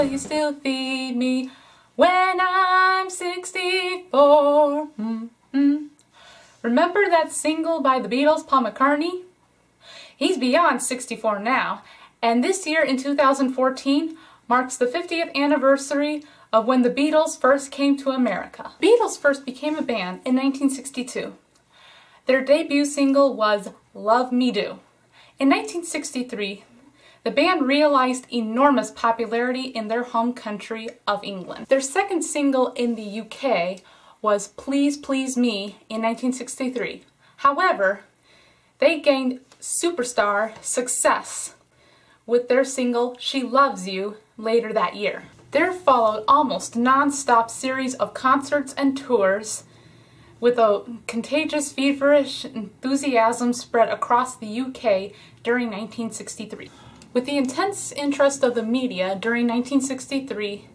will you still feed me when I'm 64? Remember that single by the Beatles, Paul McCartney? He's beyond 64 now, and this year in 2014 marks the 50th anniversary of when the Beatles first came to America. Beatles first became a band in 1962. Their debut single was Love Me Do. In 1963, the band realized enormous popularity in their home country of England. Their second single in the UK was Please Please Me in 1963. However, they gained superstar success with their single She Loves You later that year. There followed almost non-stop series of concerts and tours with a contagious, feverish enthusiasm spread across the UK during 1963. With the intense interest of the media during 1963,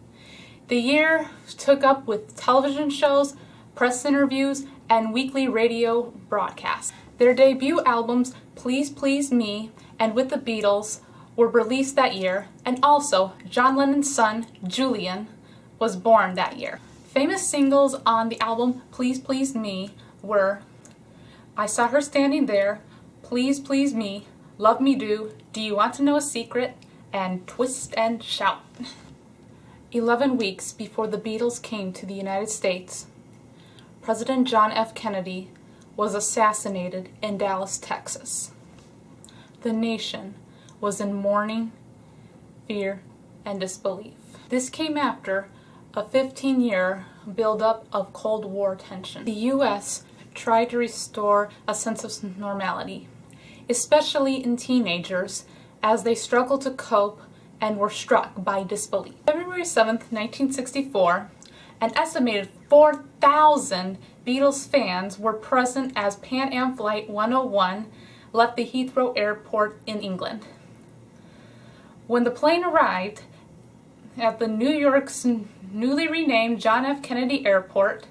the year took up with television shows, press interviews, and weekly radio broadcasts. Their debut albums, Please Please Me and With the Beatles, were released that year, and also John Lennon's son, Julian, was born that year. Famous singles on the album Please Please Me were I Saw Her Standing There, Please Please Me, Love Me Do You Want to Know a Secret, and Twist and Shout. 11 weeks before the Beatles came to the United States, President John F. Kennedy was assassinated in Dallas, Texas. The nation was in mourning, fear, and disbelief. This came after a 15-year buildup of Cold War tension. The U.S. tried to restore a sense of normality, especially in teenagers, as they struggled to cope and were struck by disbelief. February 7th, 1964, an estimated 4,000 Beatles fans were present as Pan Am Flight 101 left the Heathrow Airport in England. When the plane arrived at the New York's newly renamed John F. Kennedy Airport,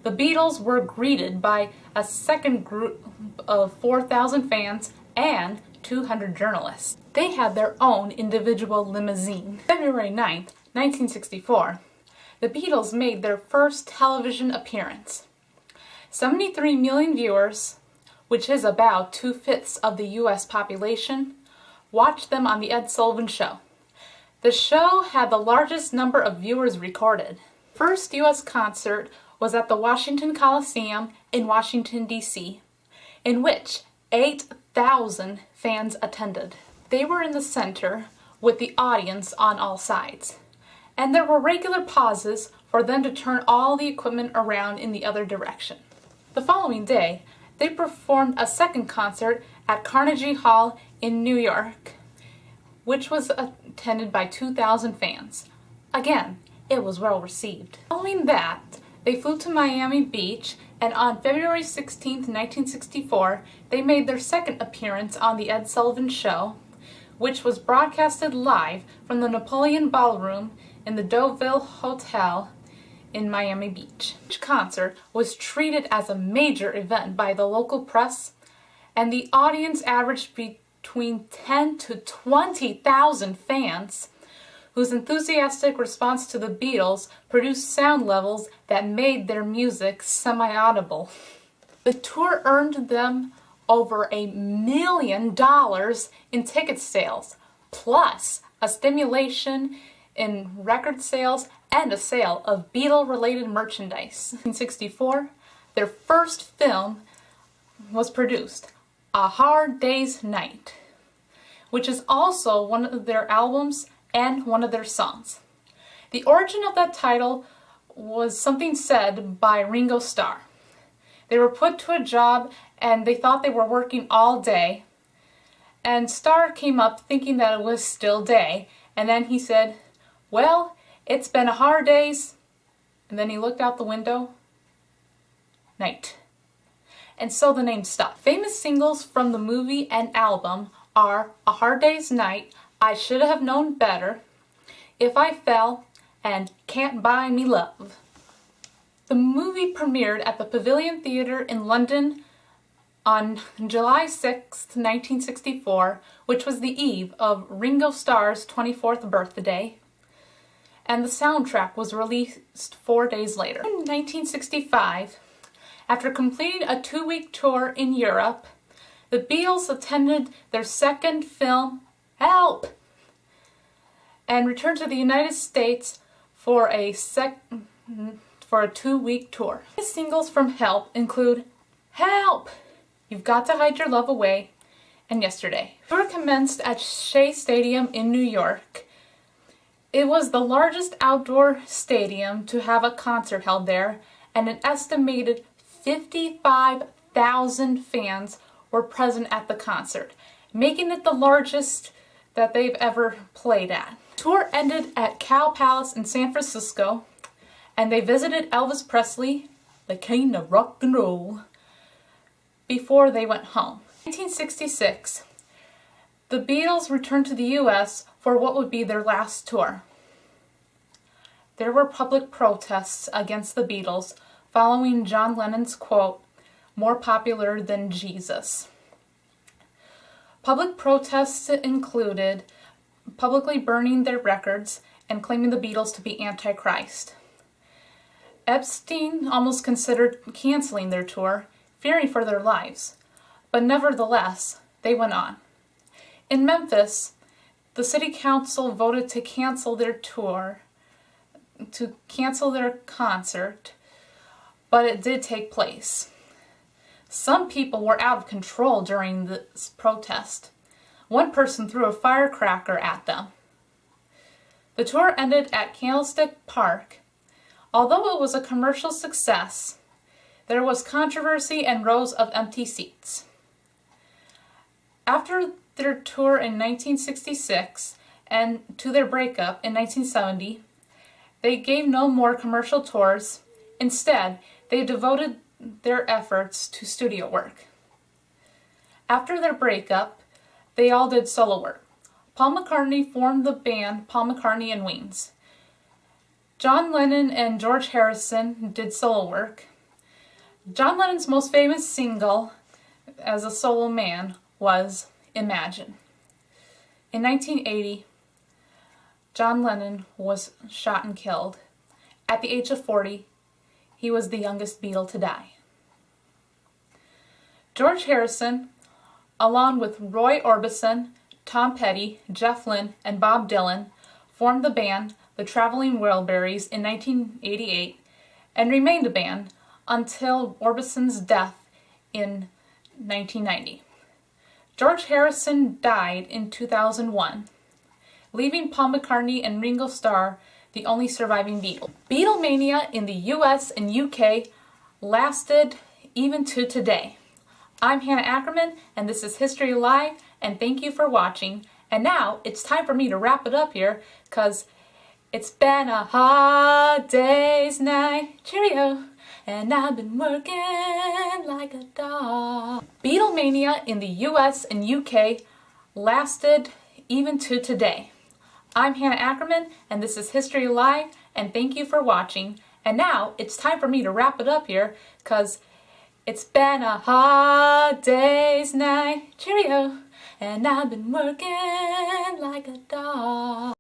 the Beatles were greeted by a second group of 4,000 fans and 200 journalists. They had their own individual limousine. February 9th, 1964, the Beatles made their first television appearance. 73 million viewers, which is about 2/5 of the U.S. population, watched them on The Ed Sullivan Show. The show had the largest number of viewers recorded. First U.S. concert was at the Washington Coliseum in Washington, D.C., in which 8,000 fans attended. They were in the center with the audience on all sides, and there were regular pauses for them to turn all the equipment around in the other direction. The following day, they performed a second concert at Carnegie Hall in New York, which was attended by 2,000 fans. Again, it was well received. Following that, they flew to Miami Beach, and on February 16, 1964, they made their second appearance on The Ed Sullivan Show, which was broadcasted live from the Napoleon Ballroom in the Deauville Hotel in Miami Beach. Each concert was treated as a major event by the local press, and the audience averaged between 10 to 20,000 fans, whose enthusiastic response to the Beatles produced sound levels that made their music semi-audible. The tour earned them over $1 million in ticket sales, plus a stimulation in record sales and a sale of Beatle-related merchandise. In 1964, their first film was produced, A Hard Day's Night, which is also one of their albums and one of their songs. The origin of that title was something said by Ringo Starr. They were put to a job and they thought they were working all day, and Starr came up thinking that it was still day, and then he said, "Well, it's been a hard days," and then he looked out the window, night. And so the name stuck. Famous singles from the movie and album are A Hard Day's Night, I Should Have Known Better, If I Fell, and Can't Buy Me Love. The movie premiered at the Pavilion Theatre in London on July 6, 1964, which was the eve of Ringo Starr's 24th birthday. and the soundtrack was released 4 days later. In 1965, after completing a 2-week tour in Europe, the Beatles attended their second film, Help! And returned to the United States for a 2-week tour. The singles from Help include Help! You've Got to Hide Your Love Away, and Yesterday. The tour commenced at Shea Stadium in New York. It was the largest outdoor stadium to have a concert held there, and an estimated 55,000 fans were present at the concert, making it the largest that they've ever played at. The tour ended at Cow Palace in San Francisco, and they visited Elvis Presley, the king of rock and roll, before they went home. In 1966, the Beatles returned to the U.S. for what would be their last tour. There were public protests against the Beatles following John Lennon's quote, "More popular than Jesus." Public protests included publicly burning their records and claiming the Beatles to be Antichrist. Epstein almost considered canceling their tour, fearing for their lives, but nevertheless, they went on. In Memphis, the city council voted to cancel their tour, to cancel their concert, but it did take place. Some people were out of control during this protest. One person threw a firecracker at them. The tour ended at Candlestick Park. Although it was a commercial success, there was controversy and rows of empty seats. After their tour in 1966 and to their breakup in 1970, they gave no more commercial tours. Instead, they devoted their efforts to studio work. After their breakup, they all did solo work. Paul McCartney formed the band Paul McCartney and Wings. John Lennon and George Harrison did solo work. John Lennon's most famous single as a solo man was Imagine. In 1980, John Lennon was shot and killed. At the age of 40, he was the youngest Beatle to die. George Harrison, along with Roy Orbison, Tom Petty, Jeff Lynne, and Bob Dylan, formed the band the Traveling Wilburys in 1988 and remained a band until Orbison's death in 1990. George Harrison died in 2001, leaving Paul McCartney and Ringo Starr the only surviving Beatle. Beatlemania in the US and UK lasted even to today. I'm Hannah Ackerman, and this is History Live, and thank you for watching. And now it's time for me to wrap it up here, because it's been a hard day's night, cheerio, and I've been working like a dog. Beatlemania in the US and UK lasted even to today. I'm Hannah Ackerman, and this is History Live, and thank you for watching. And now it's time for me to wrap it up here, because it's been a hard day's night, cheerio, and I've been working like a dog.